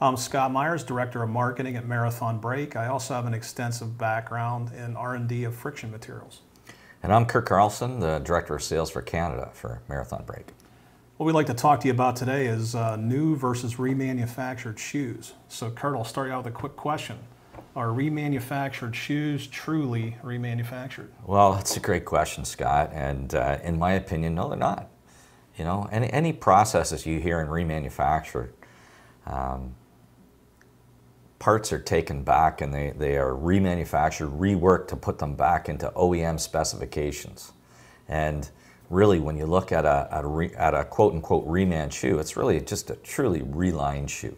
I'm Scott Myers, Director of Marketing at Marathon Brake. I also have an extensive background in R&D of friction materials. And I'm Kirk Carlson, the Director of Sales for Canada for Marathon Brake. What we'd like to talk to you about today is new versus remanufactured shoes. So Kurt, I'll start you out with a quick question. Are remanufactured shoes truly remanufactured? Well, that's a great question, Scott, and in my opinion, no, they're not. You know, any processes you hear in remanufactured, parts are taken back and they are remanufactured, reworked to put them back into OEM specifications. And really, when you look at a quote-unquote reman shoe, it's really just a truly relined shoe.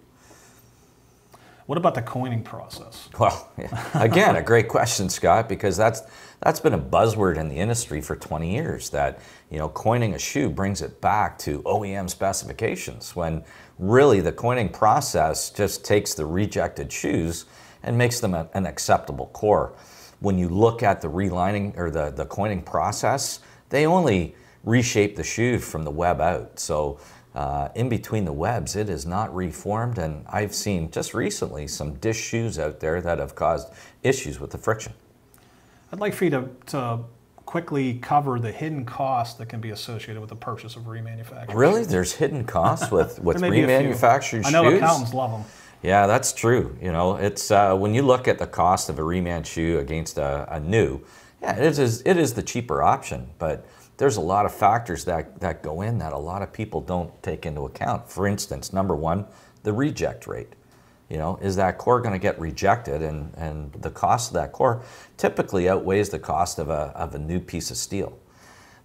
What about the coining process? Well, again, a great question, Scott, because that's been a buzzword in the industry for 20 years, that, you know, coining a shoe brings it back to OEM specifications, when really the coining process just takes the rejected shoes and makes them an acceptable core. When you look at the relining or the coining process, they only reshape the shoe from the web out. So in between the webs, it is not reformed, and I've seen just recently some dish shoes out there that have caused issues with the friction. I'd like for you to quickly cover the hidden costs that can be associated with the purchase of remanufactured Really? shoes. There's hidden costs with remanufactured shoes? I know accountants love them. Yeah, that's true. You know, it's when you look at the cost of a reman shoe against a new, yeah, it is the cheaper option, but there's a lot of factors that go in that a lot of people don't take into account. For instance, number one, the reject rate. You know, is that core going to get rejected? And the cost of that core typically outweighs the cost of a new piece of steel.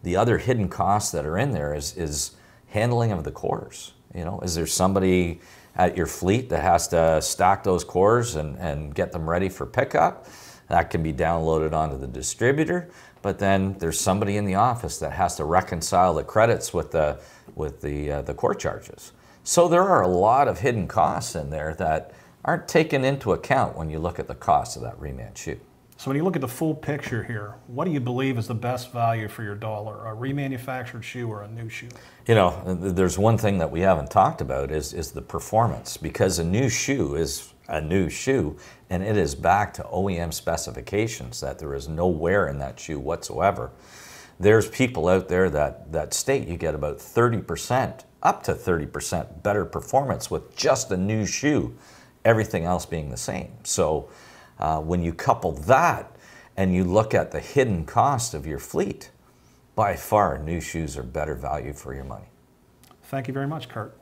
The other hidden costs that are in there is handling of the cores. You know, is there somebody at your fleet that has to stack those cores and get them ready for pickup? That can be downloaded onto the distributor, but then there's somebody in the office that has to reconcile the credits with the core charges. So there are a lot of hidden costs in there that aren't taken into account when you look at the cost of that reman shoe. So when you look at the full picture here, what do you believe is the best value for your dollar, a remanufactured shoe or a new shoe? You know, there's one thing that we haven't talked about is the performance, because a new shoe is a new shoe, and it is back to OEM specifications, that there is no wear in that shoe whatsoever. There's people out there that state you get about 30%, up to 30% better performance with just a new shoe, everything else being the same. So when you couple that and you look at the hidden cost of your fleet, by far new shoes are better value for your money. Thank you very much, Kurt.